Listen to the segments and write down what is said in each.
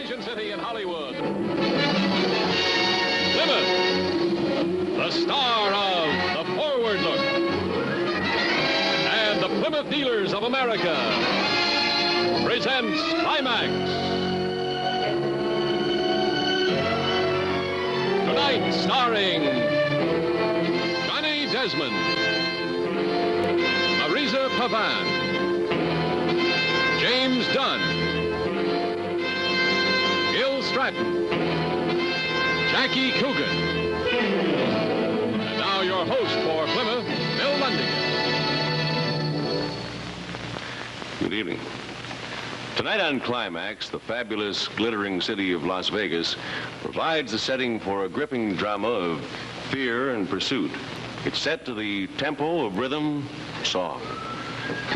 Station City in Hollywood. Plymouth, the star of The Forward Look. And the Plymouth Dealers of America presents Climax. Tonight, starring Johnny Desmond, Marisa Pavan, James Dunn, Gil Stratton, Jackie Coogan. And now your host for Plymouth, Bill Lundigan. Good evening. Tonight on Climax, the fabulous, glittering city of Las Vegas provides the setting for a gripping drama of fear and pursuit. It's set to the tempo of rhythm song.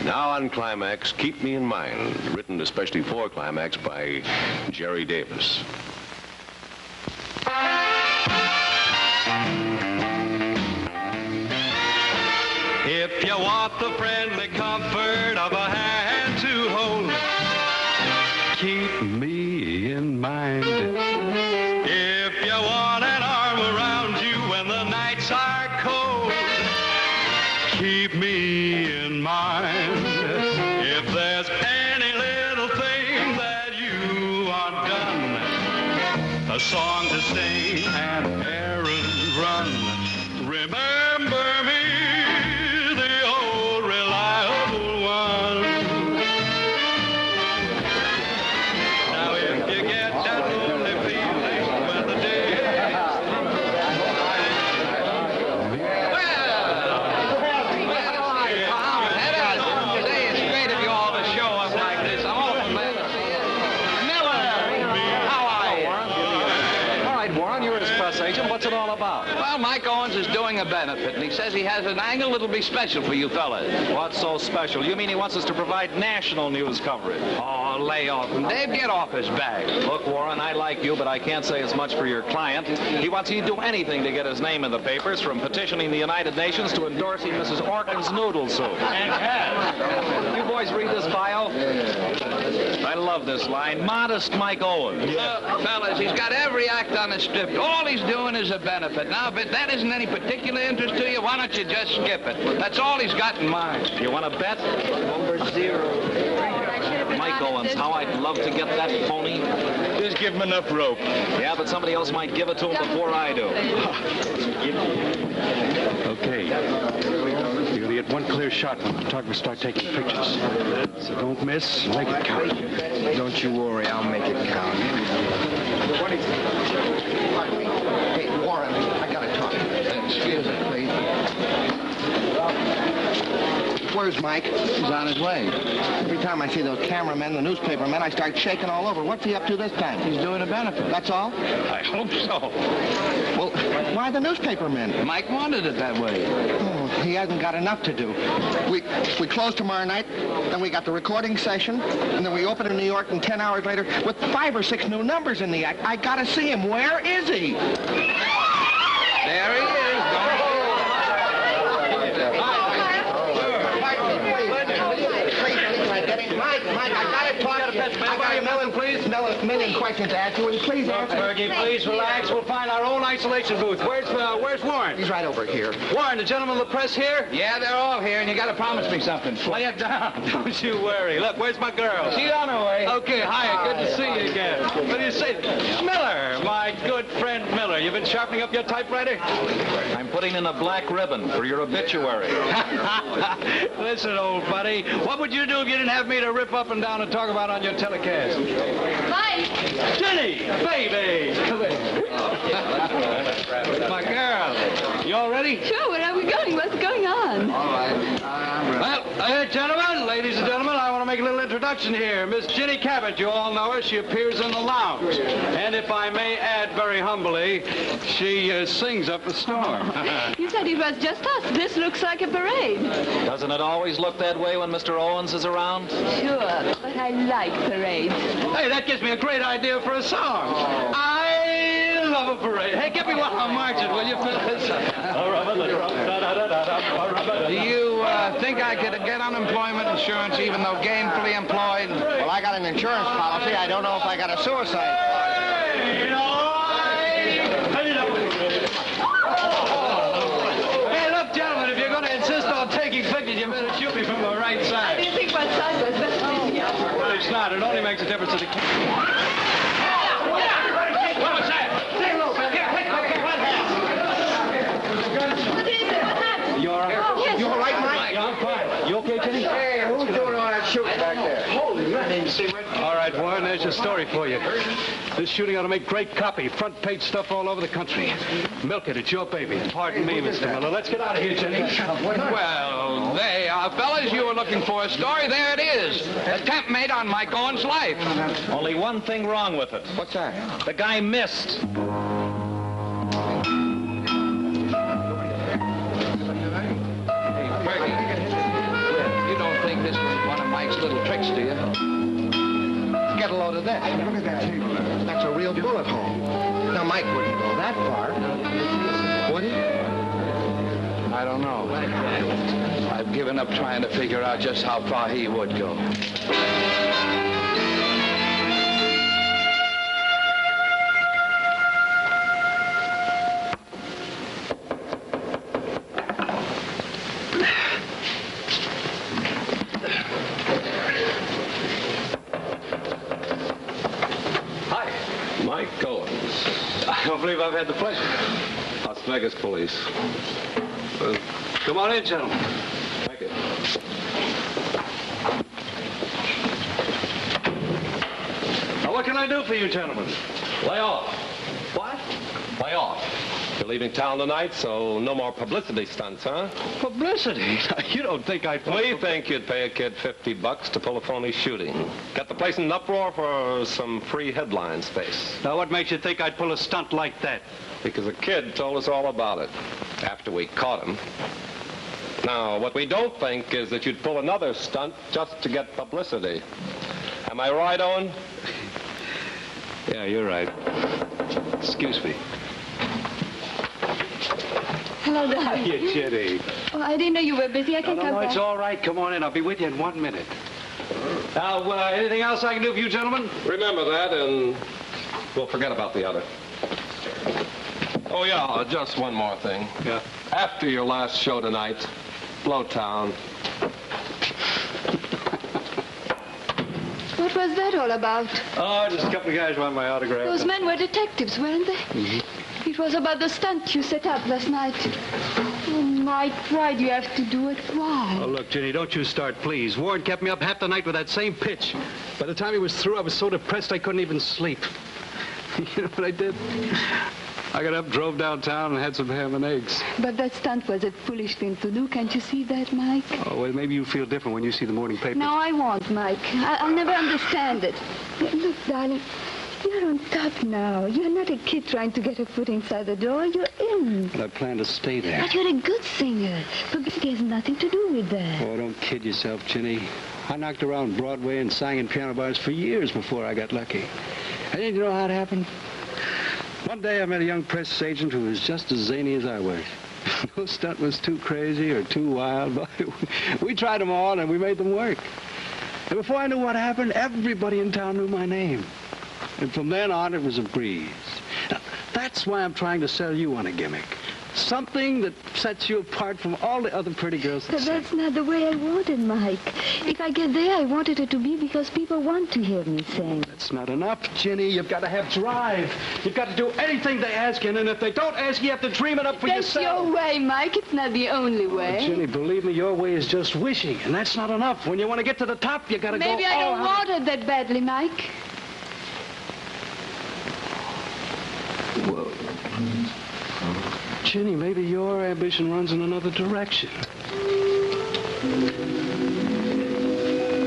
Now on Climax, Keep Me in Mind, written especially for Climax by Jerry Davis. If you want the friendly comfort of a hand to hold, keep me in mind. If you want an arm around you when the nights are cold, keep me in mind. If there's any little thing that you want done, a song to sing, an errand run, remember me. Mike Owens is doing a benefit, and he says he has an angle that'll be special for you fellas. What's so special? You mean he wants us to provide national news coverage? Oh, lay off him. Dave, get off his back. Look, Warren, I like you, but I can't say as much for your client. He wants you to do anything to get his name in the papers, from petitioning the United Nations to endorsing Mrs. Orkin's noodle soup. You boys read this bio? I love this line. Modest Mike Owens. Fellas, he's got every act on the strip. All he's doing is a benefit. Now, if that isn't any particular interest to you, why don't you just skip it? That's all he's got in mind. You want to bet? Number 0. Mike Owens, how I'd love to get that phony. Just give him enough rope. Yeah, but somebody else might give it to him before I do. Okay. You're going to get one clear shot when the photographers start taking pictures. So don't miss. Make it count. Don't you worry. I'll make it count. Hey, Warren, I got to talk. Excuse me, please. Where's Mike? He's on his way. Every time I see those cameramen, the newspaper men, I start shaking all over. What's he up to this time? He's doing a benefit. That's all? I hope so. Well, why the newspaper men? Mike wanted it that way. Oh, he hasn't got enough to do. We close tomorrow night, then we got the recording session, and then we open in New York, and 10 hours later, with 5 or 6 new numbers in the act. I gotta see him. Where is he? There he is. Mike, I gotta talk to you. I got a million questions to ask you. Will you please answer? Fergie, please relax. We'll find our own isolation booth. Where's Warren? He's right over here. Warren, the gentlemen of the press here? Yeah, they're all here, and you gotta promise me something. Lay it down. Don't you worry. Look, where's my girl? She's on her way. Okay, hi. Good to see you again. What do you say? Miller, my good friend Miller. You been sharpening up your typewriter? I'm putting in a black ribbon for your obituary. Listen, old buddy, what would you do if you didn't have me to rip up and down and talk about on your telecast? Mike! Jenny, baby! Come here. My girl. You all ready? Sure, where are we going? What's going on? All right. Well, gentlemen, ladies and gentlemen, I want to make a little introduction here. Miss Jenny Cabot, you all know her. She appears in the lounge. And if I may add very humbly, she sings up a storm. You said it was just us. This looks like a parade. Doesn't it always look that way when Mr. Owens is around? Sure, but I like parades. Hey, that gives me a great idea for a song. I of a parade. Hey, get me one on marching, will you, Phyllis? Do you think I could get unemployment insurance even though gainfully employed? Well, I got an insurance policy. I don't know if I got a suicide. Hey, look, gentlemen, if you're going to insist on taking pictures, you better shoot me from the right side. Do you think what side was better facing up? Well, it's not. It only makes a difference to the... What was that? Stay low, man. Here, what happened? You all right? Oh, yes. You all right, Mike? Yeah, I'm fine. You okay, Jenny? Hey, who's doing all that shooting back there? Holy all right, Warren, there's your story for you. This shooting ought to make great copy. Front page stuff all over the country. Milk it, it's your baby. Pardon me, Mr. Miller. Let's get out of here, Jenny. Well, they are, fellas. You were looking for a story. There it is. Attempt made on Mike Owens' life. Only one thing wrong with it. What's that? The guy missed. You don't think this was one of Mike's little tricks, do you? Get a load of that. Look at that. That's a real bullet hole. Now, Mike wouldn't go that far. Would he? I don't know. I've given up trying to figure out just how far he would go. Mike Owens. I don't believe I've had the pleasure. Las Vegas Police. Come on in, gentlemen. Thank you. Now, what can I do for you, gentlemen? Lay off. What? Lay off. You're leaving town tonight, so no more publicity stunts, huh? Publicity? You don't think I'd... We think you'd pay a kid $50 to pull a phony shooting. Get the place in an uproar for some free headline space. Now, what makes you think I'd pull a stunt like that? Because a kid told us all about it after we caught him. Now, what we don't think is that you'd pull another stunt just to get publicity. Am I right, Owen? Yeah, you're right. Excuse me. Hello, darling. Hiya, Jenny. Oh, I didn't know you were busy. I can come No, back. it's all right. Come on in. I'll be with you in 1 minute. Now, anything else I can do for you, gentlemen? Remember that, and we'll forget about the other. Oh, yeah, just one more thing. Yeah. After your last show tonight, blow town. What was that all about? Oh, just a couple of guys want my autograph. Those men were detectives, weren't they? Mm-hmm. It was about the stunt you set up last night. Oh, Mike, why do you have to do it? Why? Oh, look, Jenny, don't you start, please. Warren kept me up half the night with that same pitch. By the time he was through, I was so depressed I couldn't even sleep. You know what I did? I got up, drove downtown, and had some ham and eggs. But that stunt was a foolish thing to do. Can't you see that, Mike? Oh, well, maybe you feel different when you see the morning papers. No, I won't, Mike. I'll never understand it. Look, darling, you're on top now. You're not a kid trying to get a foot inside the door. You're in. But I plan to stay there. But you're a good singer. Publicity has nothing to do with that. Oh, don't kid yourself, Jenny. I knocked around Broadway and sang in piano bars for years before I got lucky. And you know how it happened? One day I met a young press agent who was just as zany as I was. No stunt was too crazy or too wild, but we tried them all and we made them work. And before I knew what happened, everybody in town knew my name. And from then on, it was a breeze. Now, that's why I'm trying to sell you on a gimmick. Something that sets you apart from all the other pretty girls that But sing. that's not the way I want it, Mike. If I get there, I wanted it to be because people want to hear me sing. That's not enough, Jenny. You've got to have drive. You've got to do anything they ask you, and if they don't ask, you have to dream it up for That's yourself. your way, Mike. It's not the only way. Jenny, believe me, your way is just wishing, and that's not enough. When you want to get to the top, you got to go Maybe I all don't out. want it that badly, Mike. Well, Jenny, maybe your ambition runs in another direction.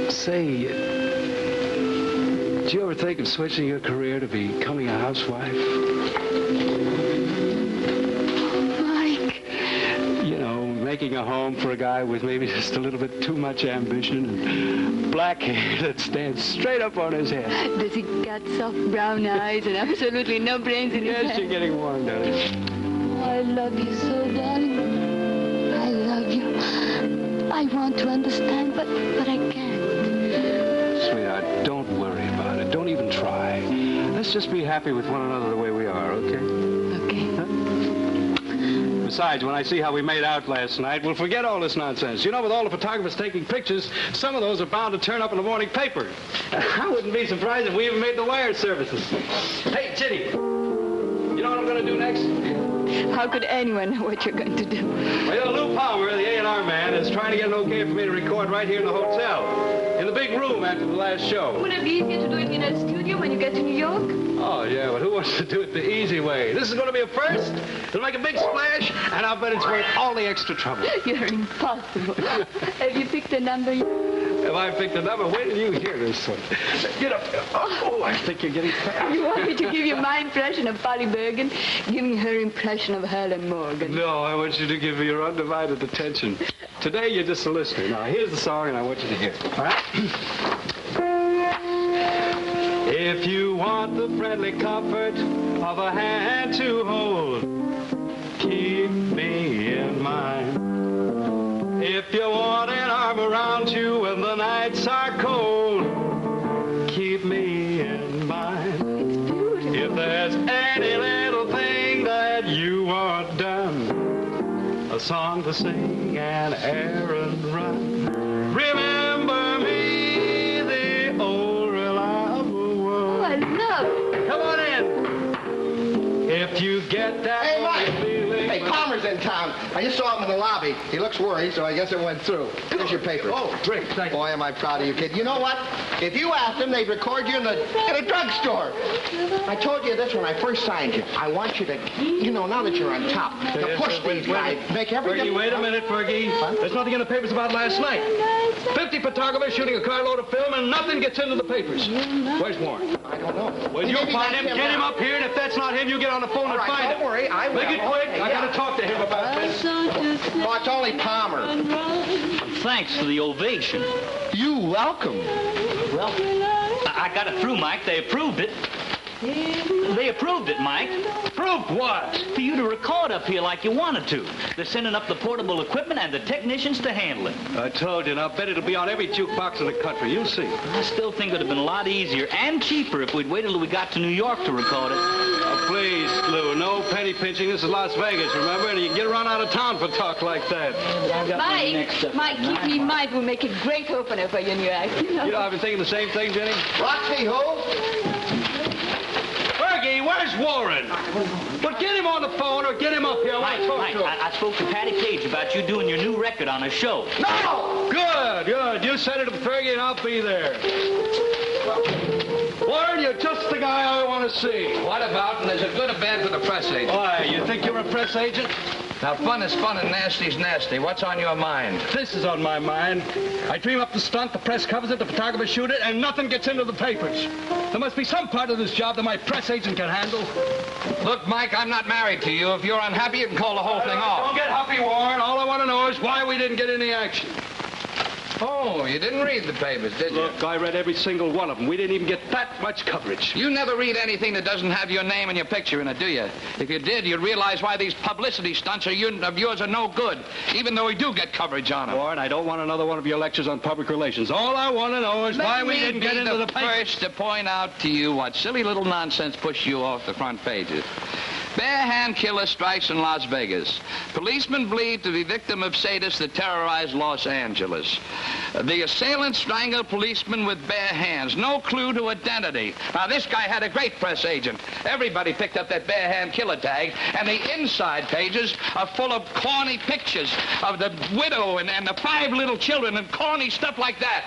Say, did you ever think of switching your career to becoming a housewife? Mike. You know, making a home for a guy with maybe just a little bit too much ambition and black hair that stands straight up on his head. Does he got soft brown eyes and absolutely no brains in his head? Yes, you're getting warm, darling. Oh, I love you so, darling. I love you. I want to understand, but I can't. Sweetheart, don't worry about it. Don't even try. Let's just be happy with one another the way we are, okay? Okay. Huh? Besides, when I see how we made out last night, we'll forget all this nonsense. You know, with all the photographers taking pictures, some of those are bound to turn up in the morning paper. I wouldn't be surprised if we even made the wire services. Hey, Chitty, you know what I'm going to do next? How could anyone know what you're going to do? Well, Lou Palmer, the A&R man, is trying to get an okay for me to record right here in the hotel, in the big room after the last show. Wouldn't it be easier to do it in a studio when you get to New York? Oh, yeah, but who wants to do it the easy way? This is going to be a first. It'll make a big splash, and I'll bet it's worth all the extra trouble. You're impossible. Have you picked a number? Have I picked a number? Wait till you hear this one. Get up here. Oh, I think you're getting fat. You want me to give you my impression of Polly Bergen? Give me her impression of Helen Morgan. No, I want you to give me your undivided attention. Today, you're just a listener. Now, here's the song, and I want you to hear it. All right? If you want the friendly comfort of a hand to hold, keep me in mind. If you want an arm around you when the nights are cold, keep me in mind. It's beautiful. If there's any little thing that you want done, a song to sing, an errand run, remember me, the old reliable one. Oh, I love it. Come on in. If you get that feeling... Hey, Palmer's in town. I just saw him in the lobby. He looks worried, so I guess it went through. Here's your paper. Oh, drink. Thank you. Boy, am I proud of you, kid. You know what? If you asked them, they'd record you in a drugstore. I told you this when I first signed you. I want you to, you know, now that you're on top, to push these guys, make everything... Fergie, wait a minute, Fergie. Huh? There's nothing in the papers about last night. 50 photographers shooting a carload of film, and nothing gets into the papers. Where's Warren? I don't know. Well, you find him, get him up here, and if that's not him, you get on the phone and find him. Don't worry, I will. Make it quick. Okay, I got to talk to him about this. Oh, it's only Palmer. Thanks for the ovation. You welcome. Well, I got it through, Mike. They approved it. They approved it, Mike. Approved what? For you to record up here like you wanted to. They're sending up the portable equipment and the technicians to handle it. I told you, and I'll bet it'll be on every jukebox in the country. You'll see. I still think it would have been a lot easier and cheaper if we'd waited till we got to New York to record it. Oh, please, Lou, no penny pinching. This is Las Vegas, remember? And you can get run out of town for talk like that. Mike, keep me in mind. We'll make a great opener for your new act. You know? You know, I've been thinking the same thing, Jenny. Roxy, who? Fergie, where's Warren? Well, get him on the phone or get him up here. Mike, I spoke to Patty Cage about you doing your new record on a show. No! Good. You send it to Fergie and I'll be there. Warren, you're just the guy I want to see. What about, and is it good or bad for the press agent? Why, you think you're a press agent? Now, fun is fun and nasty's nasty. What's on your mind? This is on my mind. I dream up the stunt, the press covers it, the photographers shoot it, and nothing gets into the papers. There must be some part of this job that my press agent can handle. Look, Mike, I'm not married to you. If you're unhappy, you can call the whole thing off. Don't get happy, Warren. All I want to know is why we didn't get any action. Oh, you didn't read the papers, did you? Look, I read every single one of them. We didn't even get that much coverage. You never read anything that doesn't have your name and your picture in it, do you? If you did, you'd realize why these publicity stunts of yours are no good, even though we do get coverage on them. Warren, I don't want another one of your lectures on public relations. All I want to know is why we didn't get into the papers. First to point out to you what silly little nonsense pushed you off the front pages. Bare-hand killer strikes in Las Vegas. Policemen bleed to be victim of sadists that terrorize Los Angeles. The assailant strangled policeman with bare hands. No clue to identity. Now, this guy had a great press agent. Everybody picked up that bare-hand killer tag, and the inside pages are full of corny pictures of the widow and the 5 little children and corny stuff like that.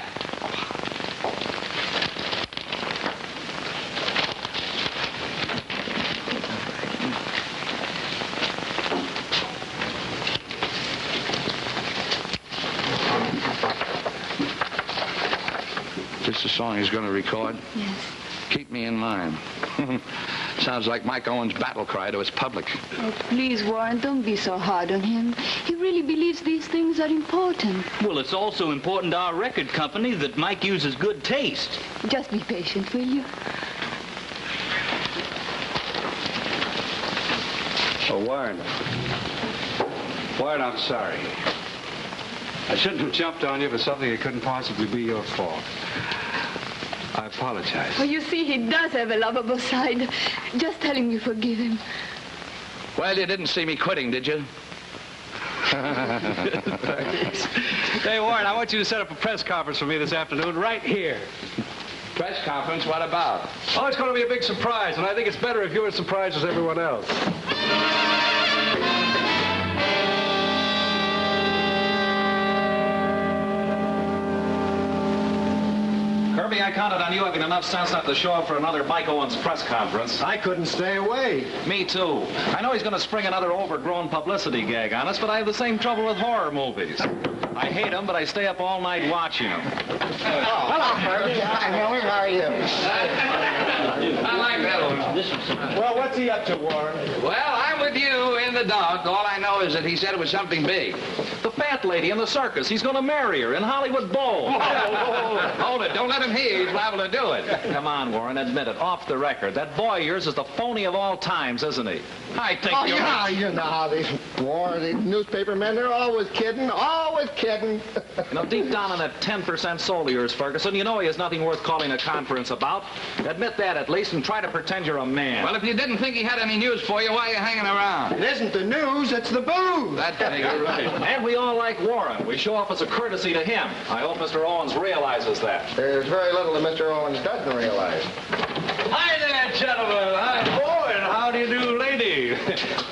This is the song he's going to record? Yes. Keep me in mind. Sounds like Mike Owens' battle cry to his public. Oh, please, Warren, don't be so hard on him. He really believes these things are important. Well, it's also important to our record company that Mike uses good taste. Just be patient, will you? Oh, Warren. Warren, I'm sorry. I shouldn't have jumped on you for something that couldn't possibly be your fault. I apologize. Oh, you see, he does have a lovable side. Just tell him you forgive him. Well, you didn't see me quitting, did you? Hey, Warren, I want you to set up a press conference for me this afternoon right here. Press conference, what about? Oh, it's going to be a big surprise, and I think it's better if you're as surprised as everyone else. Kirby, I counted on you having enough sense not to show up for another Mike Owens press conference. I couldn't stay away. Me too. I know he's going to spring another overgrown publicity gag on us, but I have the same trouble with horror movies. I hate them, but I stay up all night watching them. Hello, Kirby. Hi, Miller. How are you? I like that one. Well, what's he up to, Warren? Well, I'm with you in the dark. All I know is that he said it was something big. The fat lady in the circus, he's going to marry her in Hollywood Bowl. Hold it. Don't let him hear. He's liable to do it. Come on, Warren, admit it. Off the record. That boy of yours is the phony of all times, isn't he? I think you're yeah, right. you know how these newspaper men, they're always kidding, always kidding. You know, deep down in that 10% soul of yours, Ferguson, you know he has nothing worth calling a conference about. Admit that at least and try to pretend you're a man. Well, if you didn't think he had any news for you, why are you hanging around? It isn't the news, it's the booze. That's you're right. And we all like Warren. We show up as a courtesy to him. I hope Mr. Owens realizes that. There's very little that Mr. Owens doesn't realize. Hi there, gentlemen. Hi, Warren. How do you do, lady?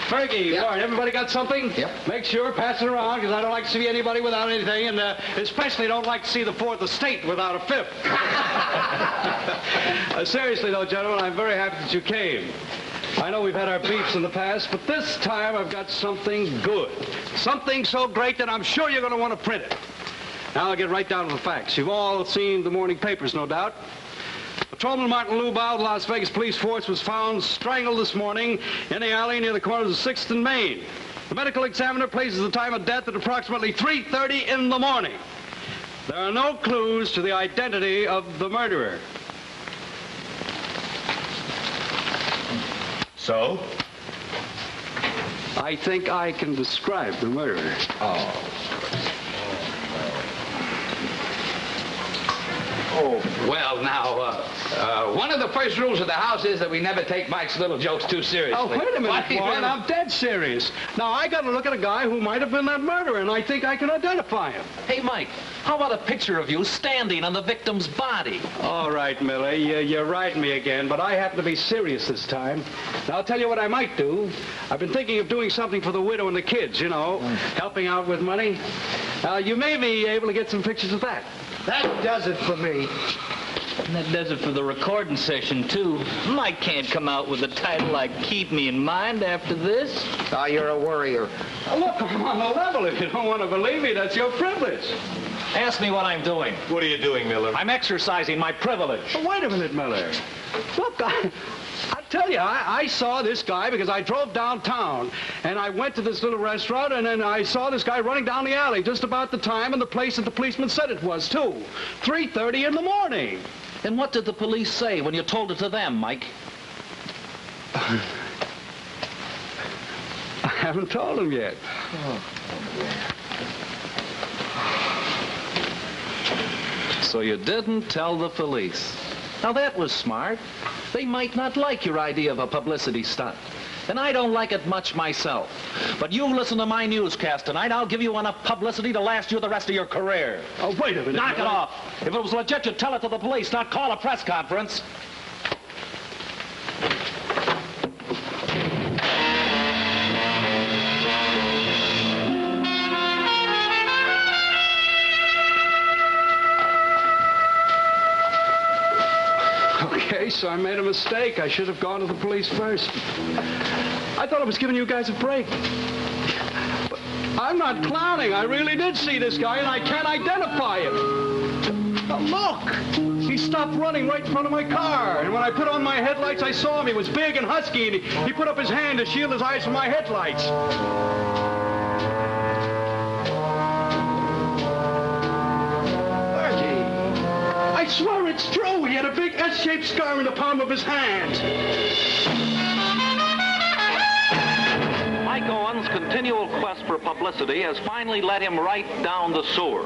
Fergie, Yep. Warren, everybody got something? Yep. Make sure, pass it around, because I don't like to see anybody without anything, and especially don't like to see the Fourth Estate without a fifth. Seriously, though, gentlemen, I'm very happy that you came. I know we've had our beefs in the past, but this time I've got something good. Something so great that I'm sure you're going to want to print it. Now I'll get right down to the facts. You've all seen the morning papers, no doubt. Patrolman Martin Lubow, the Las Vegas police force, was found strangled this morning in the alley near the corner of 6th and Main. The medical examiner places the time of death at approximately 3:30 in the morning. There are no clues to the identity of the murderer. So? I think I can describe the murderer. Oh, well, now, one of the first rules of the house is that we never take Mike's little jokes too seriously. Oh, wait a minute, Why, Warren. I'm dead serious. Now, I got to look at a guy who might have been that murderer, and I think I can identify him. Hey, Mike, how about a picture of you standing on the victim's body? All right, Miller, you're riding me again, but I happen to be serious this time. Now, I'll tell you what I might do. I've been thinking of doing something for the widow and the kids, you know, helping out with money. You may be able to get some pictures of that. That does it for me. And that does it for the recording session, too. Mike can't come out with a title like Keep Me in Mind after this. Oh, you're a worrier. Look, I'm on the level. If you don't want to believe me, that's your privilege. Ask me what I'm doing. What are you doing, Miller? I'm exercising my privilege. Oh, wait a minute, Miller. Look, I tell you, I saw this guy because I drove downtown, and I went to this little restaurant, and then I saw this guy running down the alley just about the time and the place that the policeman said it was, too. 3:30 in the morning. And what did the police say when you told it to them, Mike? I haven't told him yet. So you didn't tell the police. Now that was smart. They might not like your idea of a publicity stunt. And I don't like it much myself. But you listen to my newscast tonight, I'll give you enough publicity to last you the rest of your career. Oh, wait a minute. Knock it off. If it was legit, you'd tell it to the police, not call a press conference. Okay, so I made a mistake. I should have gone to the police first. I thought I was giving you guys a break. But I'm not clowning. I really did see this guy, and I can't identify him. Now, look. He stopped running right in front of my car. And when I put on my headlights, I saw him. He was big and husky, and he put up his hand to shield his eyes from my headlights. I swear it's true. He had a big S-shaped scar in the palm of his hand. Mike Owens' continual quest for publicity has finally led him right down the sewer.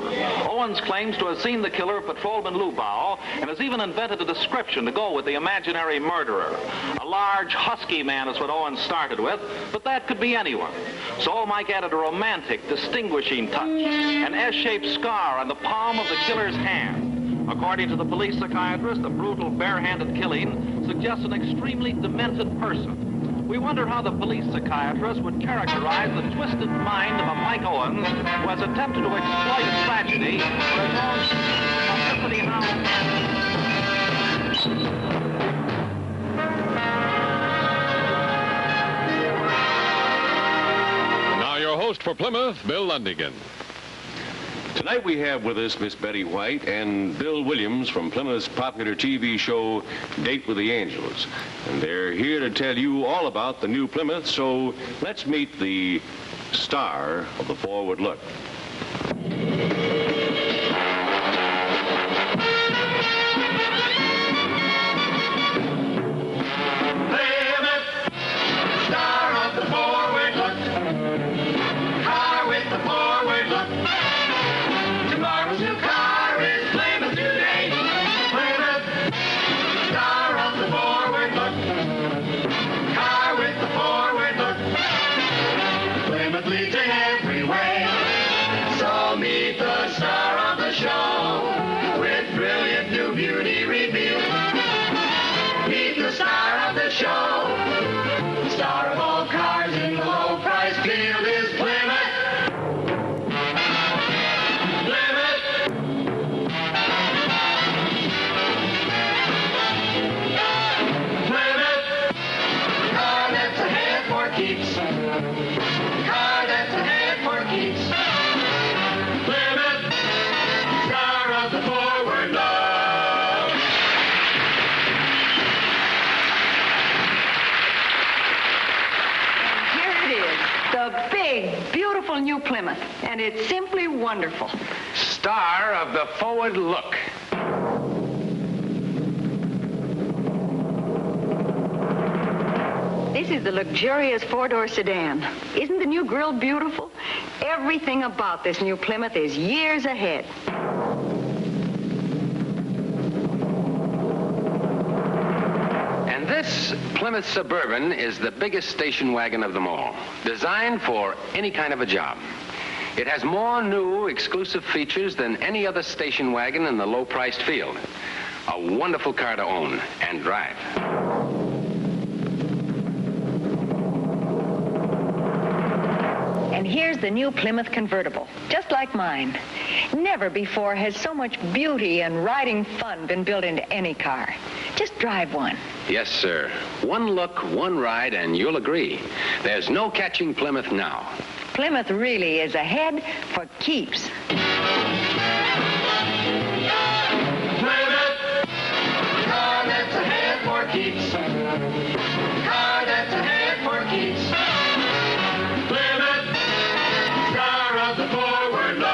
Owens claims to have seen the killer, Patrolman Lubau, and has even invented a description to go with the imaginary murderer. A large, husky man is what Owens started with, but that could be anyone. So Mike added a romantic, distinguishing touch, an S-shaped scar on the palm of the killer's hand. According to the police psychiatrist, the brutal, bare-handed killing suggests an extremely demented person. We wonder how the police psychiatrist would characterize the twisted mind of a Mike Owens who has attempted to exploit a tragedy for his own publicity hound. Now your host for Plymouth, Bill Lundigan. Tonight we have with us Miss Betty White and Bill Williams from Plymouth's popular TV show, Date with the Angels. And they're here to tell you all about the new Plymouth, so let's meet the star of the Forward Look. New Plymouth, and it's simply wonderful. Star of the Forward Look. This is the luxurious four-door sedan. Isn't the new grille beautiful? Everything about this new Plymouth is years ahead. This Plymouth Suburban is the biggest station wagon of them all, designed for any kind of a job. It has more new, exclusive features than any other station wagon in the low-priced field. A wonderful car to own and drive. And here's the new Plymouth convertible, just like mine. Never before has so much beauty and riding fun been built into any car. Just drive one. Yes, sir. One look, one ride, and you'll agree. There's no catching Plymouth now. Plymouth really is ahead for keeps. Plymouth, car that's ahead for keeps. Car that's ahead for keeps. Plymouth, star of the Forward Look.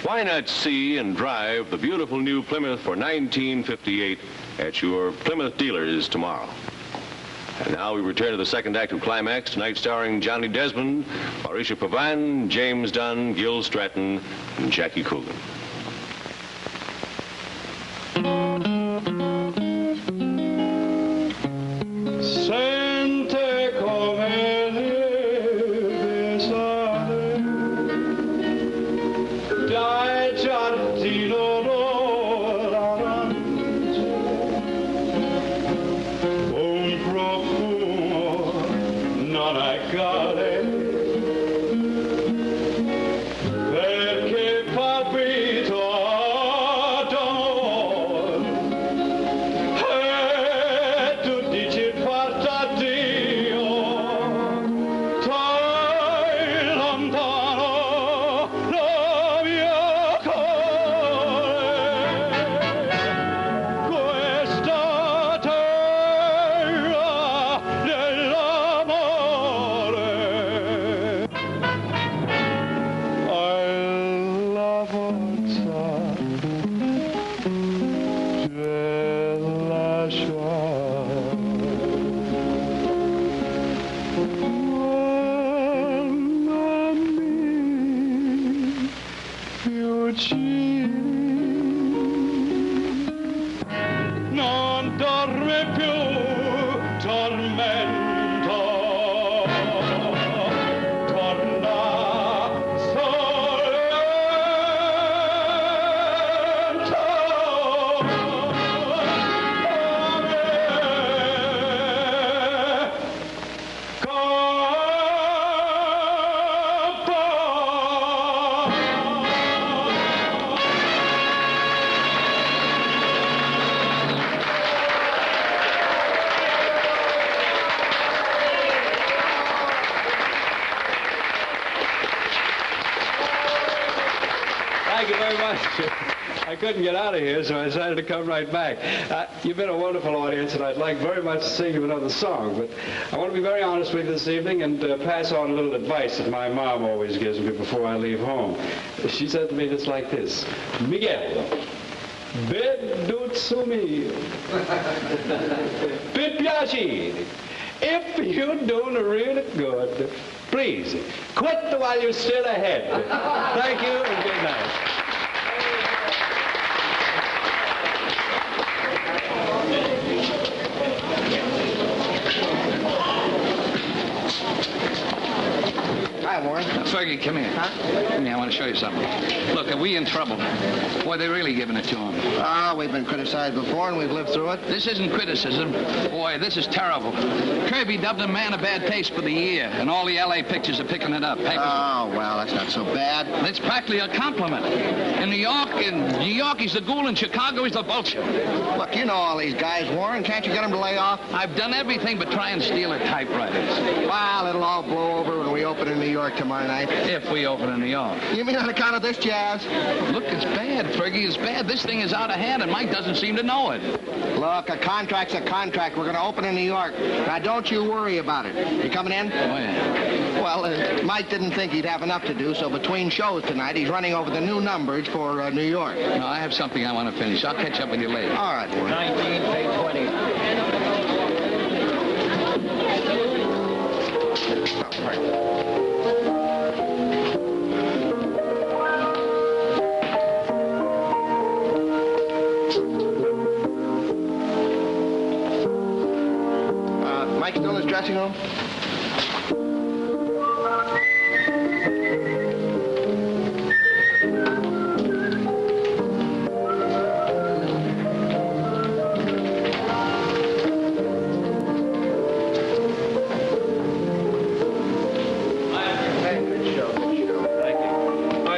Why not see and drive the beautiful new Plymouth for $19.58 at your Plymouth dealers tomorrow? And now we return to the second act of Climax, tonight starring Johnny Desmond, Marisha Pavan, James Dunn, Gil Stratton, and Jackie Coogan. Lontano non dorme più, tormento. I couldn't get out of here, so I decided to come right back. You've been a wonderful audience, and I'd like very much to sing you another song, but I want to be very honest with you this evening and pass on a little advice that my mom always gives me before I leave home. She said to me just like this: Miguel, beduzzo mio, per piacere, if you're doing really good, please, quit while you're still ahead. Thank you, and good night. Hi, Warren. Fergie, come here. Huh? Come here, I want to show you something. Look, are we in trouble? Boy, they're really giving it to him. We've been criticized before, and we've lived through it. This isn't criticism. Boy, this is terrible. Kirby dubbed him man of bad taste for the year, and all the L.A. pictures are picking it up. Oh, well, that's not so bad. It's practically a compliment. In New York, he's the ghoul. In Chicago, he's the vulture. Look, you know all these guys, Warren. Can't you get them to lay off? I've done everything but try and steal their typewriters. Well, it'll all blow over when we open in New York tomorrow night. If we open in New York. You mean on account of this jazz? Look, it's bad, Fergie. It's bad. This thing is out of hand, and Mike doesn't seem to know it. Look, a contract's a contract. We're going to open in New York. Now, don't you worry about it. You coming in? Oh, yeah. Well, Mike didn't think he'd have enough to do, so between shows tonight, he's running over the new numbers for New York. No, I have something I want to finish. I'll catch up with you later. All right, Warren. 19, page 20. Oh, right. Mike still in his dressing room?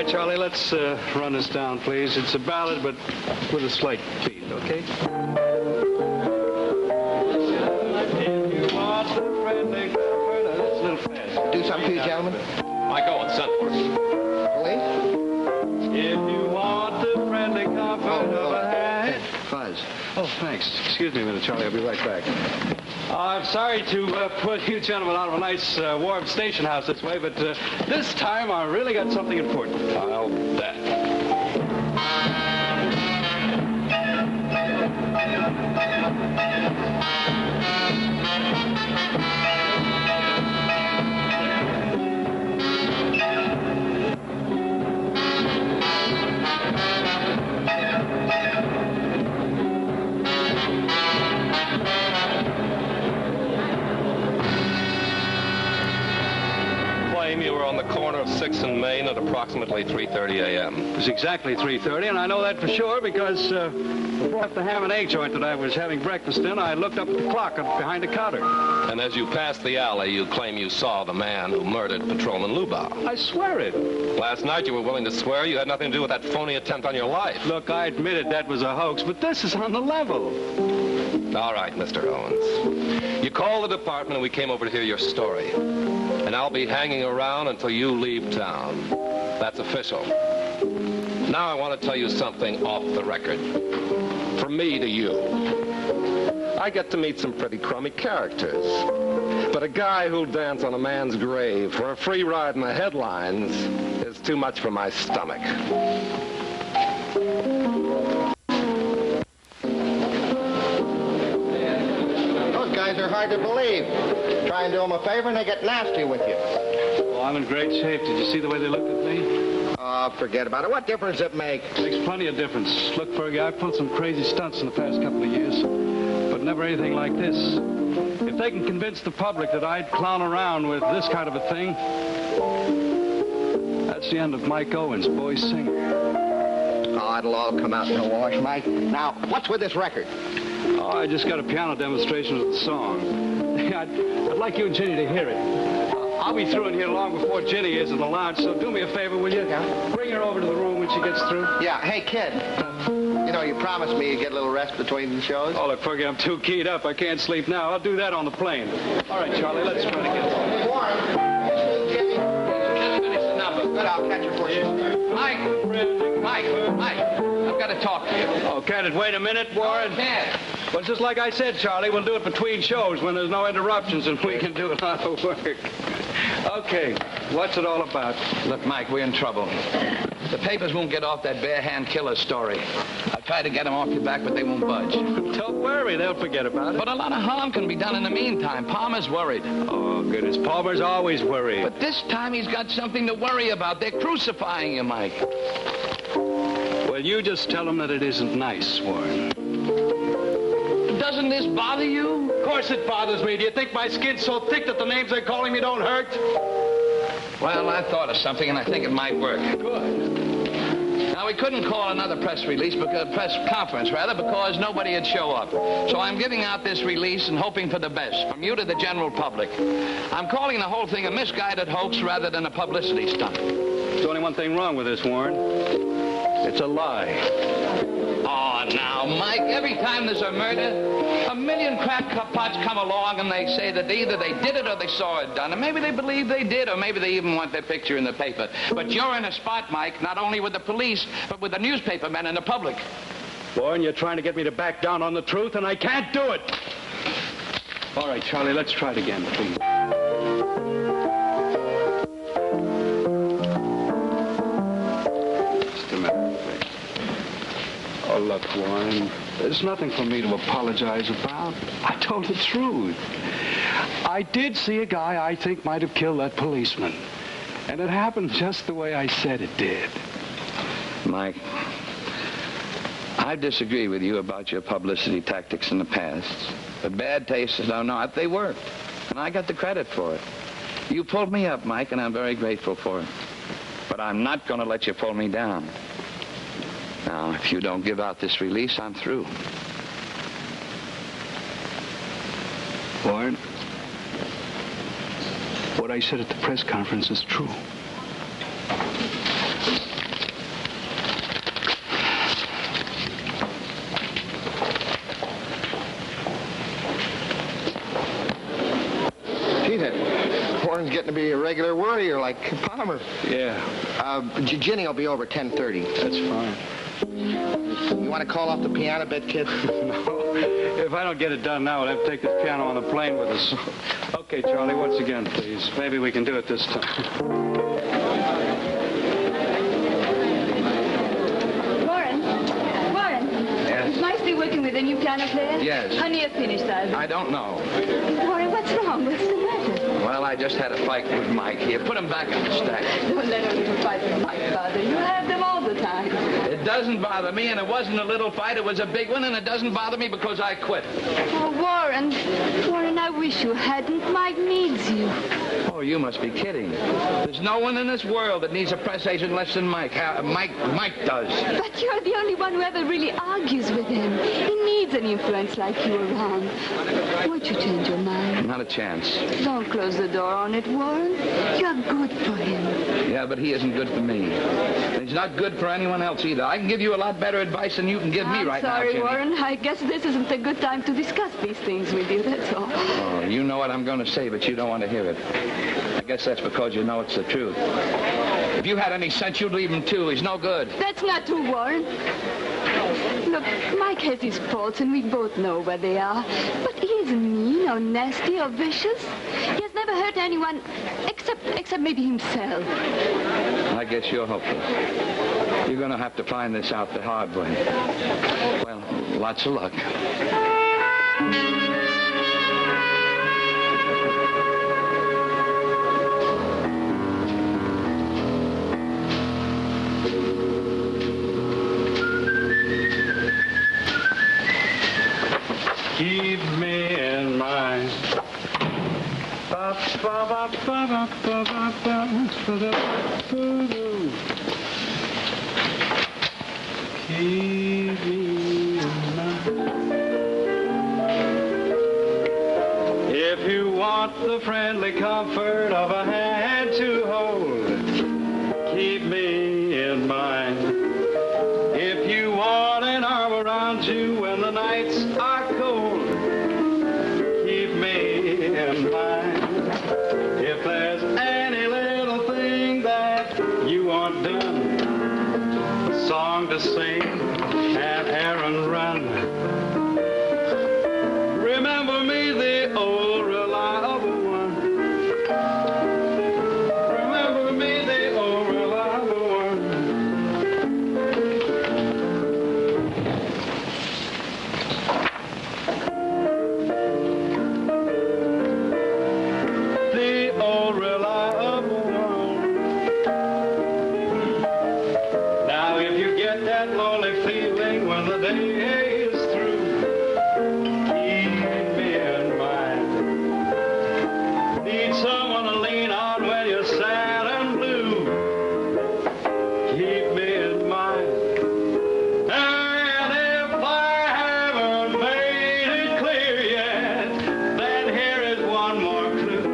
Charlie, let's run this down, please. It's a ballad, but with a slight beat, okay? If you want the friendly comfort, that's a little fast. Do something for you, gentlemen. Mike Owens, sent for us. Police? If you want the friendly comfort of a hand... Fuzz. Oh, thanks. Excuse me a minute, Charlie. I'll be right back. I'm sorry to put you gentlemen out of a nice warm station house this way, but this time I really got something important. I'll bet. You were on the corner of 6th and Main at approximately 3:30 a.m. It was exactly 3:30, and I know that for sure because before I left the ham and egg joint that I was having breakfast in, I looked up at the clock behind the counter. And as you passed the alley, you claim you saw the man who murdered Patrolman Lubow. I swear it. Last night, you were willing to swear you had nothing to do with that phony attempt on your life. Look, I admitted that was a hoax, but this is on the level. All right, Mr. Owens. You called the department and we came over to hear your story. And I'll be hanging around until you leave town. That's official. Now I want to tell you something off the record. From me to you. I get to meet some pretty crummy characters. But a guy who'll dance on a man's grave for a free ride in the headlines is too much for my stomach. Those guys are hard to believe. Try and do them a favor and they get nasty with you. Well, I'm in great shape. Did you see the way they looked at me? Oh, forget about it. What difference does it make? Makes plenty of difference. Look, Fergie, I've pulled some crazy stunts in the past couple of years. but never anything like this. If they can convince the public that I'd clown around with this kind of a thing, that's the end of Mike Owens, boy singer. Oh, it'll all come out in the wash, Mike. Now, what's with this record? Oh, I just got a piano demonstration of the song. I'd like you and Ginny to hear it. I'll be through in here long before Ginny is in the lounge, so do me a favor, will you? Yeah? Bring her over to the room when she gets through. Yeah. Hey, kid. You know, you promised me you'd get a little rest between the shows. Oh, look, Fergie, I'm too keyed up. I can't sleep now. I'll do that on the plane. All right, Charlie, let's try to get... Warren. Just finish the number. Good, I'll catch her for you. Mike, I've got to talk to you. Oh, can it wait a minute, Warren? I can't. Well, just like I said, Charlie, we'll do it between shows when there's no interruptions and we can do a lot of work. Okay, what's it all about? Look, Mike, we're in trouble. The papers won't get off that bare-hand killer story. I tried to get them off your back, but they won't budge. Don't worry, they'll forget about it. But a lot of harm can be done in the meantime. Palmer's worried. Oh, goodness, Palmer's always worried. But this time he's got something to worry about. They're crucifying you, Mike. Well, you just tell him that it isn't nice, Warren. Doesn't this bother you? Of course it bothers me. Do you think my skin's so thick that the names they're calling me don't hurt? Well, I thought of something, and I think it might work. Good. Now, we couldn't call another press conference, because nobody would show up. So I'm giving out this release and hoping for the best, from you to the general public. I'm calling the whole thing a misguided hoax rather than a publicity stunt. There's only one thing wrong with this, Warren. It's a lie. Oh, now, Mike, every time there's a murder, a million crackpots come along and they say that either they did it or they saw it done. And maybe they believe they did, or maybe they even want their picture in the paper. But you're in a spot, Mike, not only with the police, but with the newspaper men and the public. Warren, you're trying to get me to back down on the truth, and I can't do it. All right, Charlie, let's try it again, please. Just a minute. Oh, look, Warren, there's nothing for me to apologize about. I told the truth. I did see a guy I think might have killed that policeman. And it happened just the way I said it did. Mike, I disagree with you about your publicity tactics in the past. But bad taste or not, they worked. And I got the credit for it. You pulled me up, Mike, and I'm very grateful for it. But I'm not going to let you pull me down. Now, if you don't give out this release, I'm through. Warren, what I said at the press conference is true. Gee, that Warren's getting to be a regular worrier like Palmer. Yeah. Ginny will be over 10:30. That's fine. You want to call off the piano bit, kid? No. If I don't get it done now, we'll have to take this piano on the plane with us. Okay, Charlie, once again, please. Maybe we can do it this time. Warren? Yes? Is Mike still working with the new piano player? Yes. How near finished, I don't know. Warren, what's wrong? What's the matter? Well, I just had a fight with Mike here. Put him back on the stack. Don't let a little fight with Mike bother you. have them all the time. It doesn't bother me, and it wasn't a little fight. It was a big one, and it doesn't bother me because I quit. Oh, Warren, I wish you hadn't. Mike needs you. Oh, you must be kidding. There's no one in this world that needs a press agent less than Mike. Mike does. But you're the only one who ever really argues with him. He needs an influence like you around. Won't you change your mind? Not a chance. Don't close the door on it, Warren. You're good for him. Yeah, but he isn't good for me. He's not good for anyone else either. I can give you a lot better advice than you can give me right now, Sorry, Jenny. Warren. I guess this isn't a good time to discuss these things with you, that's all. Oh, you know what I'm going to say, but you don't want to hear it. I guess that's because you know it's the truth. If you had any sense, you'd leave him, too. He's no good. That's not true, Warren. Look, Mike has his faults, and we both know where they are. But he isn't mean or nasty or vicious. He has never hurt anyone except maybe himself. I guess you're hopeless. You're going to have to find this out the hard way. Well, lots of luck. Keep Keep me in mind. If you want the friendly comfort of a hand to hold, keep me in mind. If you want an arm around you when the nights are cold, keep me in mind. If there's any little thing that you want done, a song to sing, an errand run, remember me, the old reliable one. Remember me, the old reliable one. The old reliable one. Now if you get that lonely feeling when the day is through, keep me in mind. Need someone to lean on when you're sad and blue, keep me in mind. And if I haven't made it clear yet, then here is one more clue.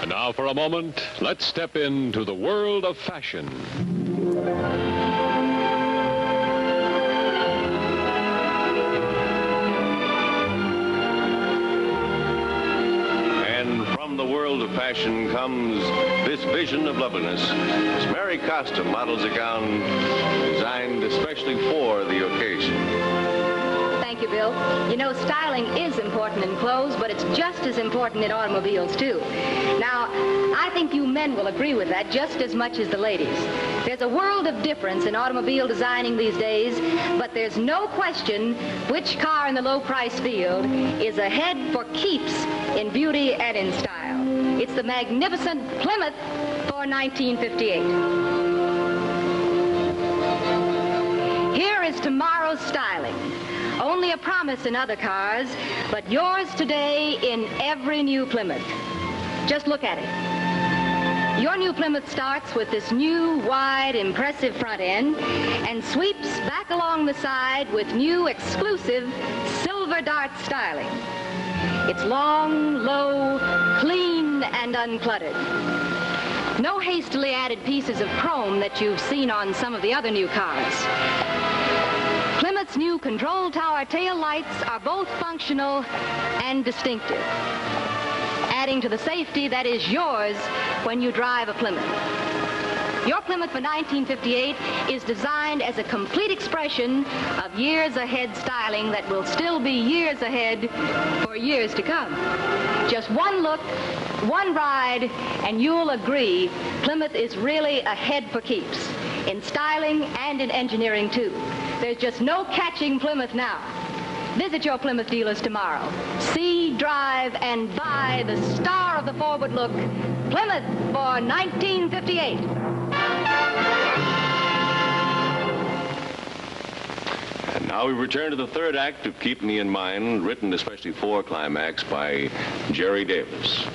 And now for a moment, let's step into the world of fashion. And from the world of fashion comes this vision of loveliness as Mary Costa models a gown designed especially for the occasion. Thank you, Bill. You know, styling is important in clothes, but it's just as important in automobiles, too. Now, I think you men will agree with that just as much as the ladies. There's a world of difference in automobile designing these days, but there's no question which car in the low-price field is ahead for keeps in beauty and in style. It's the magnificent Plymouth for 1958. Here is tomorrow's styling. Only a promise in other cars, but yours today in every new Plymouth. Just look at it. Your new Plymouth starts with this new, wide, impressive front end and sweeps back along the side with new, exclusive silver dart styling. It's long, low, clean, and uncluttered. No hastily added pieces of chrome that you've seen on some of the other new cars. Plymouth's new control tower tail lights are both functional and distinctive, adding to the safety that is yours when you drive a Plymouth. Your Plymouth for 1958 is designed as a complete expression of years ahead styling that will still be years ahead for years to come. Just one look, one ride, and you'll agree Plymouth is really ahead for keeps, in styling and in engineering, too. There's just no catching Plymouth now. Visit your Plymouth dealers tomorrow. See, drive, and buy the star of the forward look, Plymouth for 1958. And now we return to the third act of Keep Me in Mind, written especially for Climax by Jerry Davis.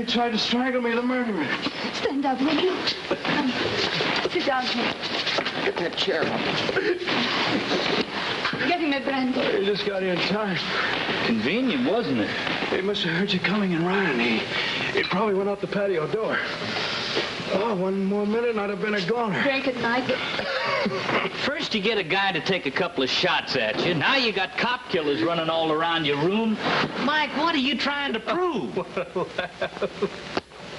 Tried to strangle me, the murderer. Stand up, will you? Sit down here. Get that chair up. Get him a brandy. He just got here in time. Convenient, wasn't it? He must have heard you coming and running. He probably went out the patio door. Oh, one more minute and I'd have been a goner. Drink it, Mike. First you get a guy to take a couple of shots at you. Now you got cop killers running all around your room. Mike, what are you trying to prove?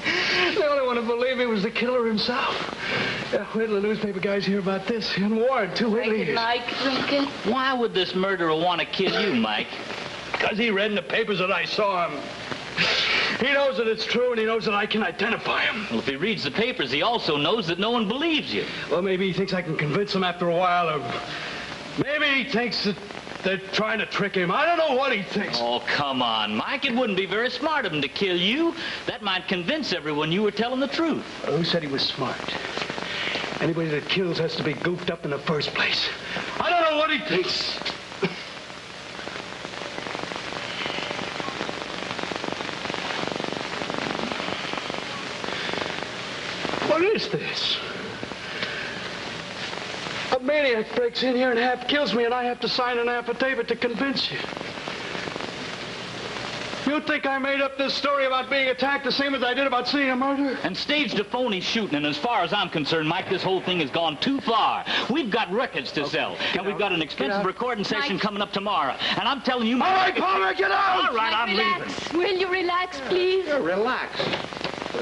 The only one to believe me was the killer himself. Yeah, wait till the newspaper guys hear about this. And Warren, too. Wait till he hears. Mike, drink it. Why would this murderer want to kill you, Mike? Because he read in the papers that I saw him. He knows that it's true, and he knows that I can identify him. Well, if he reads the papers, he also knows that no one believes you. Well, maybe he thinks I can convince him after a while, or maybe he thinks that they're trying to trick him. I don't know what he thinks. Oh, come on, Mike. It wouldn't be very smart of him to kill you. That might convince everyone you were telling the truth. Well, who said he was smart? Anybody that kills has to be goofed up in the first place. I don't know what he thinks. What is this? A maniac breaks in here and half kills me, and I have to sign an affidavit to convince you. You think I made up this story about being attacked the same as I did about seeing a murder? And staged a phony shooting, and as far as I'm concerned, Mike, this whole thing has gone too far. We've got records to sell, and we've got an expensive recording session coming up tomorrow. And I'm telling you... All right, Palmer, get out! All right, I'm leaving. Will you relax, please? Yeah, relax.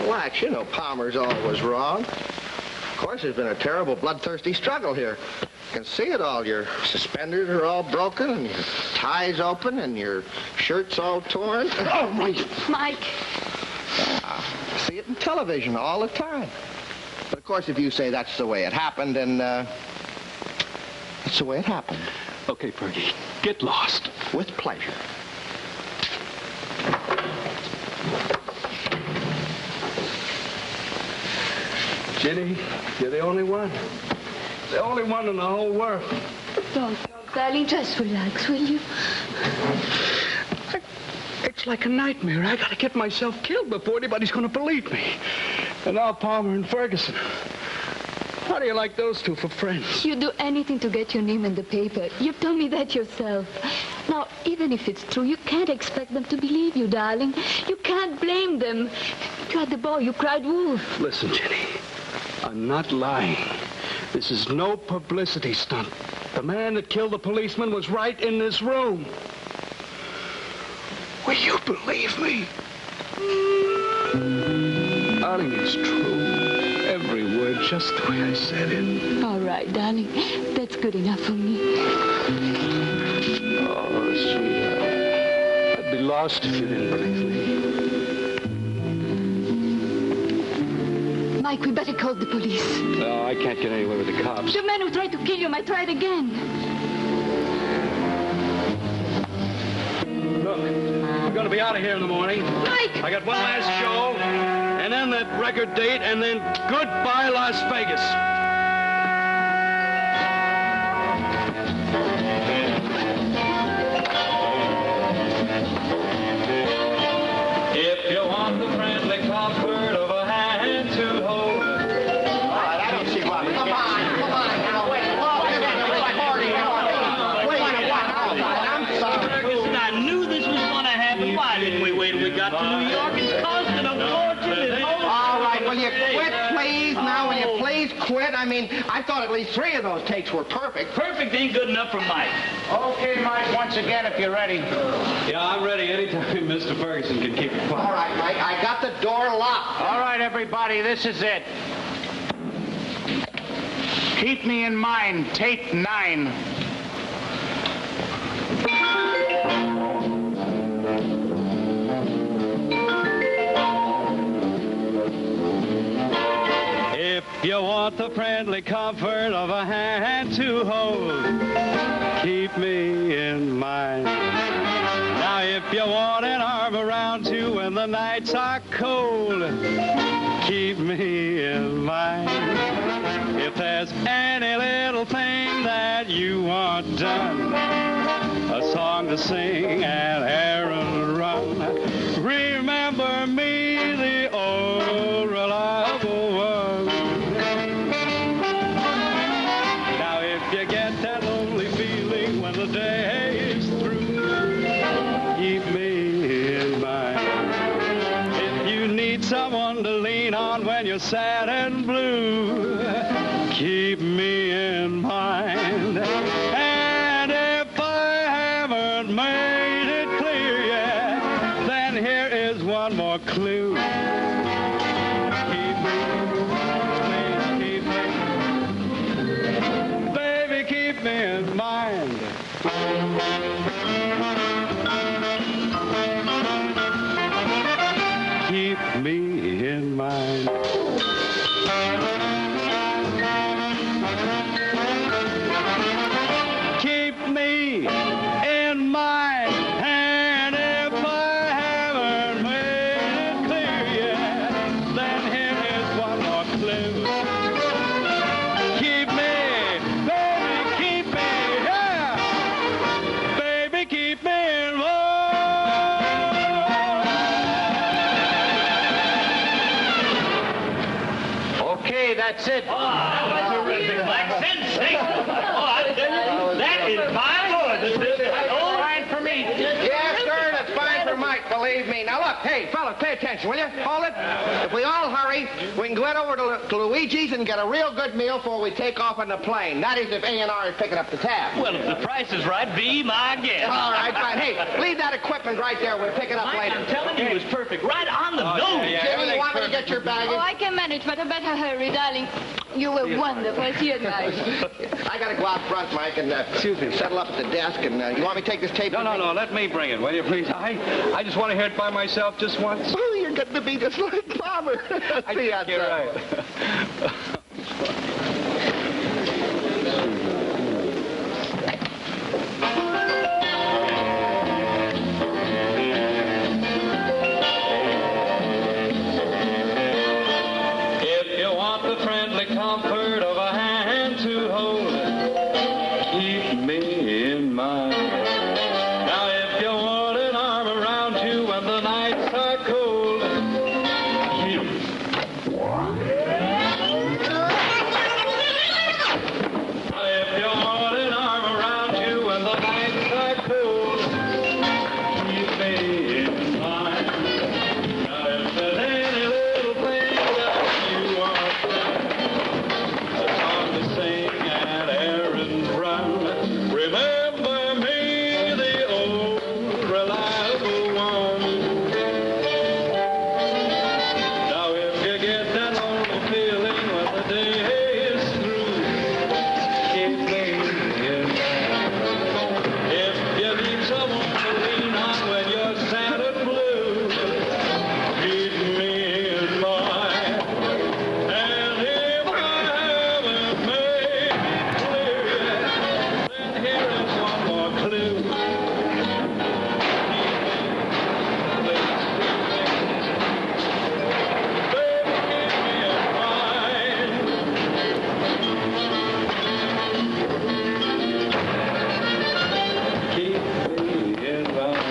Relax. You know Palmer's always wrong. Of course, there's been a terrible bloodthirsty struggle here. You can see it all. Your suspenders are all broken, and your tie's open, and your shirt's all torn. Oh, Mike. See it in television all the time. But, of course, if you say that's the way it happened, then that's the way it happened. Okay, Fergie, get lost. With pleasure. Ginny, you're the only one. The only one in the whole world. Don't talk, darling. Just relax, will you? It's like a nightmare. I gotta get myself killed before anybody's gonna believe me. And now Palmer and Ferguson. How do you like those two for friends? You'd do anything to get your name in the paper. You've told me that yourself. Now, even if it's true, you can't expect them to believe you, darling. You can't blame them. You had the boy. You cried wolf. Listen, Jenny. I'm not lying. This is no publicity stunt. The man that killed the policeman was right in this room. Will you believe me? Darling, it's true. Every word just the way I said it. All right, darling. That's good enough for me. Oh, sweetheart. I'd be lost if you didn't believe me. Mike, we better call the police. No, I can't get anywhere with the cops. The man who tried to kill you might try it again. Look, we're going to be out of here in the morning. Mike! I got one last show, and then that record date, and then goodbye, Las Vegas. If you want the friendly comfort of a hand to hold. All right, I don't see why. Come on now. Wait, I'm sorry. Ferguson, I knew this was going to happen. Why didn't we wait till we got to New York? It's costing a fortune. All right, will you quit, please? Now, will you please quit? I mean, I thought at least 3 of those takes were perfect. Perfect ain't good enough for Mike. Okay, Mike, once again, if you're ready. Yeah, I'm ready anytime Mr. Ferguson can keep it quiet. All right, Mike, I got the door locked. All right, everybody, this is it. Keep me in mind, tape 9. If you want the friendly comfort of a hand to hold, keep me in mind. Now, if you want an arm around you when the nights are cold, keep me in mind. If there's any little thing that you want done, a song to sing, an errand to run, remember me, the old reliable one. Now, if you get that lonely feeling when the day is through, keep me in mind. If you need someone to lean on when you're sad and blue, keep me in mind. And if I haven't made it clear yet, then here is one more clue. Keep me, please keep me. Baby, keep me in mind. Keep me in mind. Keep me in mind. And if I haven't made it clear yet, then here is one more clue. Keep me, baby, keep me, yeah. Baby, keep me in mind. Okay, that's it. Oh, that was terrific, Black. Sensational. Oh, I tell you, that is fine. Fine for me. Yes, sir, that's fine for Mike, believe me. Now, look, hey, fellas, pay attention, will you? Hold it. If we all hurry, we can go head over to Luigi's and get a real good meal before we take off on the plane. That is if A&R is picking up the tab. Well, if the price is right, be my guest. All right, fine. Hey, leave that equipment right there. We'll pick it up Mike, later. I'm telling you, it was perfect. Right on the nose. Jimmy, you want me to get your baggage? Oh, I can manage, but I better hurry, darling. You were wonderful. See you at night. I got to go out front, Mike, and settle up at the desk. And you want me to take this tape? No, let me bring it, will you, please? I just want to hear it by myself just once. Oh, you're getting to be just like Palmer. I think you're right. If you want the friendly comfort of a hand to hold, keep me in mind. Now, if you want an arm around you when the nights are cold, keep if you want an arm around you when the nights are cold, keep me in mind. Now, if there's any little thing that you want done, a song to sing and errands run, remember me, the old reliable one. Now, if you get that lonely feeling when the day is through, keep me in mind. If you need someone to lean on when you're sad and blue, keep me in mind. And if I haven't made it clear yet, then here is one more clue. Keep me in mind.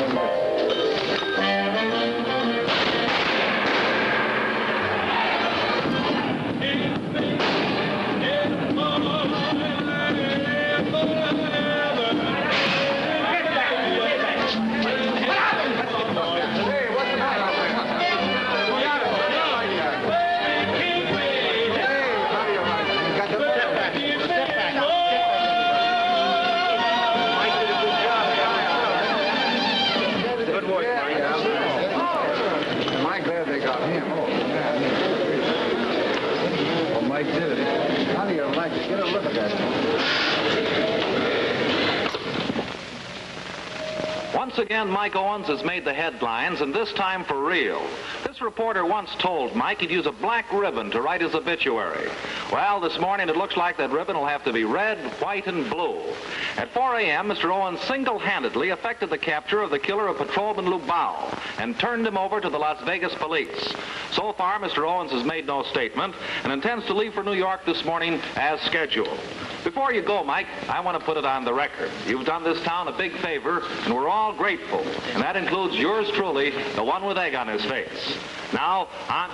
Good work, Mike. Am I glad they got him? Oh, Mike did it. How do you like it? Get a look at that. Once again, Mike Owens has made the headlines, and this time for real. This reporter once told Mike he'd use a black ribbon to write his obituary. Well, this morning it looks like that ribbon will have to be red, white, and blue. At 4 a.m., Mr. Owens single-handedly effected the capture of the killer of Patrolman Lubau and turned him over to the Las Vegas police. So far, Mr. Owens has made no statement and intends to leave for New York this morning as scheduled. Before you go, Mike, I want to put it on the record. You've done this town a big favor, and we're all grateful. And that includes yours truly, the one with egg on his face. Now, on...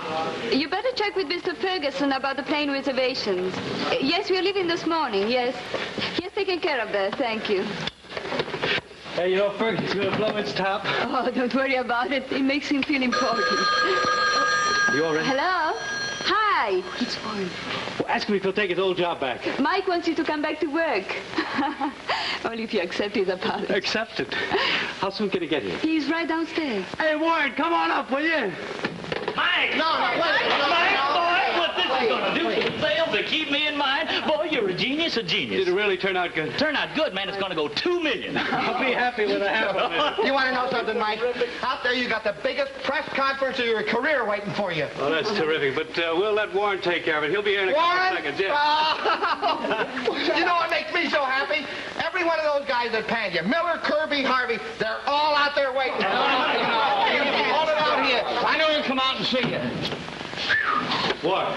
You better check with Mr. Ferguson about the plane reservations. Yes, we're leaving this morning, yes. He has taken care of that, thank you. Hey, you know, Ferguson's going to blow its top. Oh, don't worry about it. It makes him feel important. You all ready? Hello? Hi. Why? It's fine. Well, ask him if he'll take his old job back. Mike wants you to come back to work. Only if you accept his apology. Accept it. How soon can he get here? He's right downstairs. Hey, Warren, come on up, will you? Mike! No, wait. Mike, boy, what this is going to do for the sales to keep me in mind? Boy, you're a genius. Did it really turn out good? Turn out good, man. It's going to go $2 million. I'll be happy with $500,000. You want to know something, Mike? Out there, you got the biggest press conference of your career waiting for you. Oh, that's terrific. But we'll let Warren take care of it. He'll be here in a couple of seconds. Yeah. You know what makes me so happy? Every one of those guys that panned you, Miller, Kirby, Harvey, they're all out there waiting. Hold it out here. I know he'll come out and see you. What?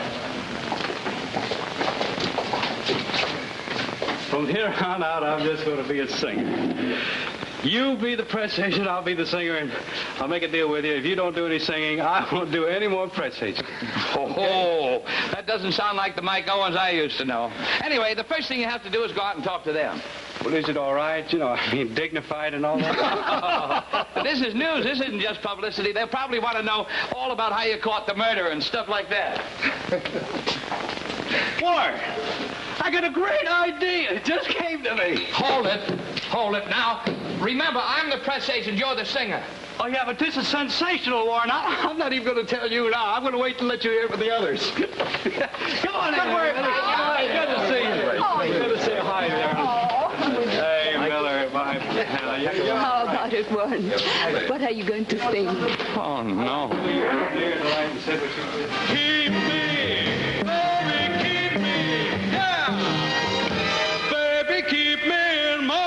From here on out, I'm just going to be a singer. You be the press agent, I'll be the singer, and I'll make a deal with you. If you don't do any singing, I won't do any more press agent. Oh, that doesn't sound like the Mike Owens I used to know. Anyway, the first thing you have to do is go out and talk to them. Well, is it all right? You know, I mean, dignified and all that? But this is news. This isn't just publicity. They'll probably want to know all about how you caught the murder and stuff like that. Warren, I got a great idea. It just came to me. Hold it. Hold it. Now, remember, I'm the press agent. You're the singer. Oh, yeah, but this is sensational, Warren. I'm not even going to tell you now. I'm going to wait to let you hear it from the others. Come on in. Good to see you. Good to say hi there. Hey, Miller. Bye. How about it, Warren? What are you going to sing? Oh, no. Keep me, baby, keep me, yeah. Baby, keep me in mind.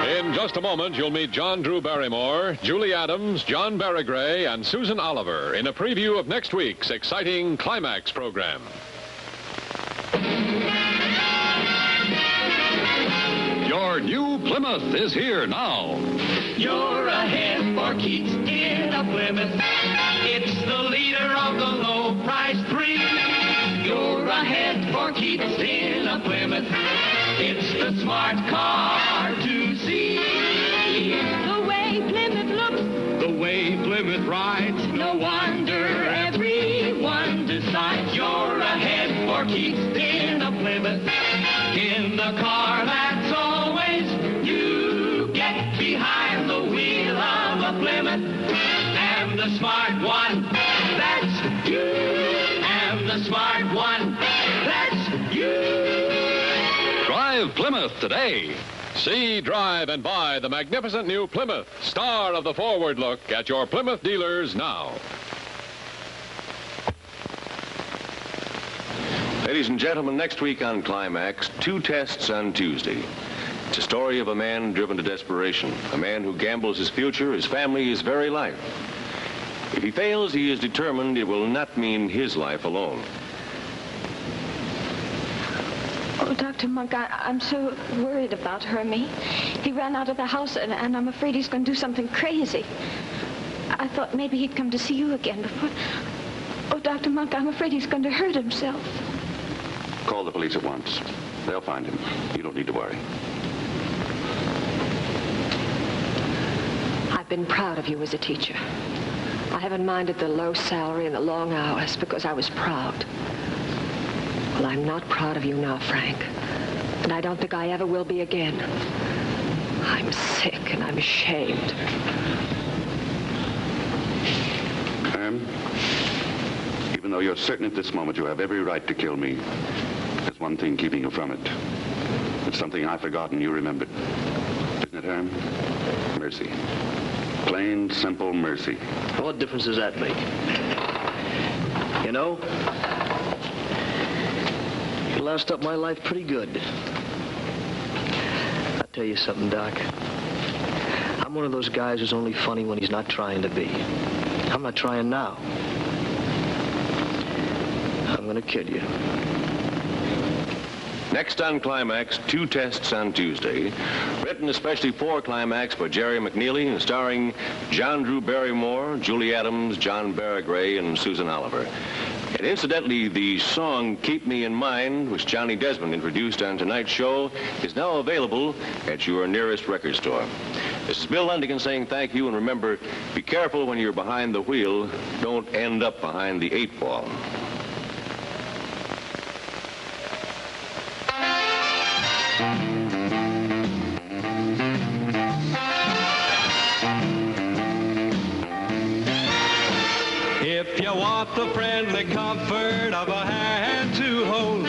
In just a moment, you'll meet John Drew Barrymore, Julie Adams, John Barrygray, and Susan Oliver in a preview of next week's exciting Climax program. Your new Plymouth is here now. You're ahead for keeps in a Plymouth. It's the leader of the low price breed. You're ahead for keeps in a Plymouth. It's the smart car to see. The way Plymouth looks, The way Plymouth rides, no wonder everyone decides you're ahead for keeps in a Plymouth. In the car that's always you get behind the wheel of a Plymouth. And the smart one, that's you. And the smart one, that's you. Drive Plymouth today. See, drive, and buy the magnificent new Plymouth, star of the Forward Look, at your Plymouth dealers now. Ladies and gentlemen, next week on Climax, 2 tests on Tuesday. It's a story of a man driven to desperation, a man who gambles his future, his family, his very life. If he fails, he is determined it will not mean his life alone. Oh, Dr. Monk, I'm so worried about Hermie. He ran out of the house, and I'm afraid he's going to do something crazy. I thought maybe he'd come to see you again before... Oh, Dr. Monk, I'm afraid he's going to hurt himself. Call the police at once. They'll find him. You don't need to worry. I've been proud of you as a teacher. I haven't minded the low salary and the long hours because I was proud. Well, I'm not proud of you now, Frank. And I don't think I ever will be again. I'm sick and I'm ashamed. Even though you're certain at this moment you have every right to kill me, there's one thing keeping you from it. It's something I've forgotten you remembered. Isn't it, Herm? Mercy. Plain, simple mercy. What difference does that make? You know, you loused up my life pretty good. I'll tell you something, Doc. I'm one of those guys who's only funny when he's not trying to be. I'm not trying now. I'm gonna kill you. Next on Climax, 2 tests on Tuesday. Written especially for Climax by Jerry McNeely and starring John Drew Barrymore, Julie Adams, John Barrygray, and Susan Oliver. And incidentally, the song Keep Me in Mind, which Johnny Desmond introduced on tonight's show, is now available at your nearest record store. This is Bill Lundigan saying thank you, and remember, be careful when you're behind the wheel. Don't end up behind the 8-ball. If you want the friendly comfort of a hand to hold,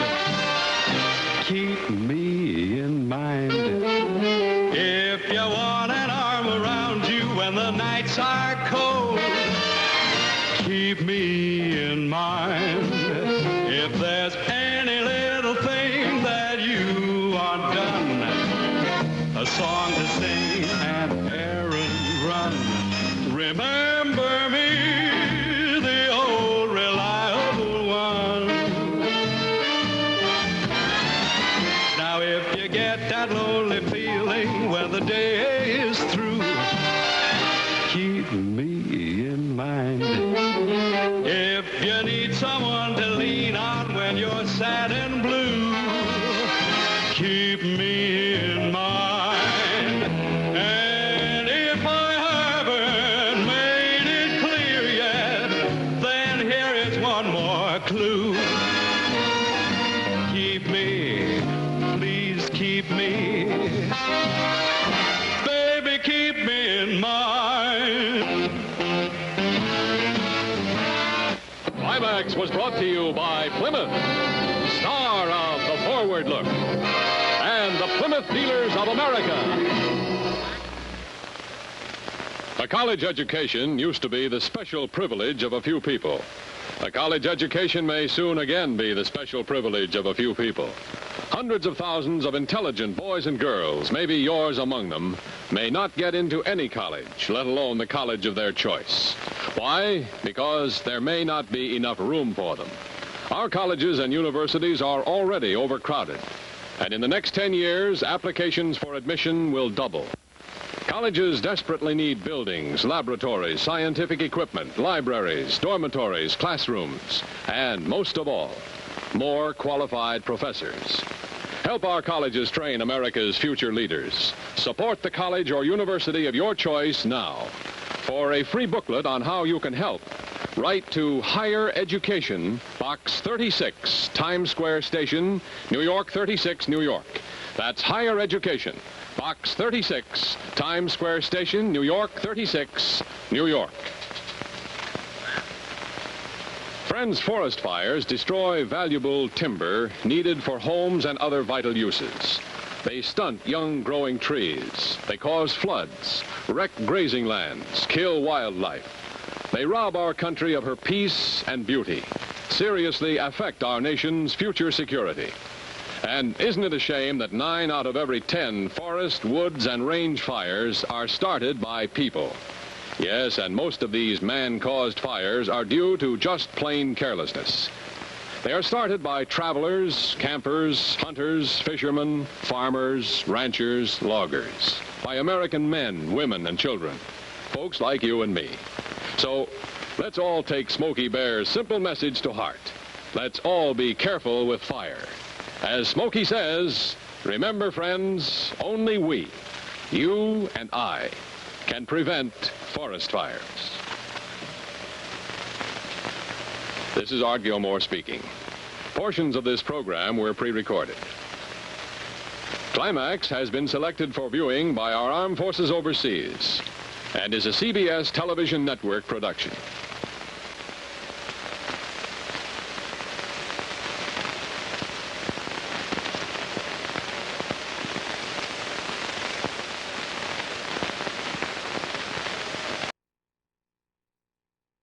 keep me in mind. If you want an arm around you when the nights are cold, keep me in mind. If there's any little thing that you want done, a song to sing, an errand run, remember me, the old reliable one. Now if you get that lonely feeling when the day is through, keep me in mind. If you need someone to lean on when you're sad and blue, keep me in mind. And if I haven't made it clear yet, then here is one more clue. Keep me, please keep me, baby, keep me in mind. Climax was brought to you by Plymouth, star of The Forward Look, and the Plymouth Dealers of America. A college education used to be the special privilege of a few people. A college education may soon again be the special privilege of a few people. Hundreds of thousands of intelligent boys and girls, maybe yours among them, may not get into any college, let alone the college of their choice. Why? Because there may not be enough room for them. Our colleges and universities are already overcrowded, and in the next 10 years, applications for admission will double. Colleges desperately need buildings, laboratories, scientific equipment, libraries, dormitories, classrooms, and most of all, more qualified professors. Help our colleges train America's future leaders. Support the college or university of your choice now. For a free booklet on how you can help, write to Higher Education, Box 36, Times Square Station, New York 36, New York. That's Higher Education, Box 36, Times Square Station, New York 36, New York. Friends, forest fires destroy valuable timber needed for homes and other vital uses. They stunt young growing trees. They cause floods, wreck grazing lands, kill wildlife. They rob our country of her peace and beauty, seriously affect our nation's future security. And isn't it a shame that 9 out of every 10 forest, woods, and range fires are started by people? Yes, and most of these man-caused fires are due to just plain carelessness. They are started by travelers, campers, hunters, fishermen, farmers, ranchers, loggers, by American men, women, and children, folks like you and me. So let's all take Smokey Bear's simple message to heart. Let's all be careful with fire. As Smokey says, remember, friends, only we, you and I, can prevent forest fires. This is Art Gilmore speaking. Portions of this program were pre-recorded. Climax has been selected for viewing by our armed forces overseas and is a CBS television network production.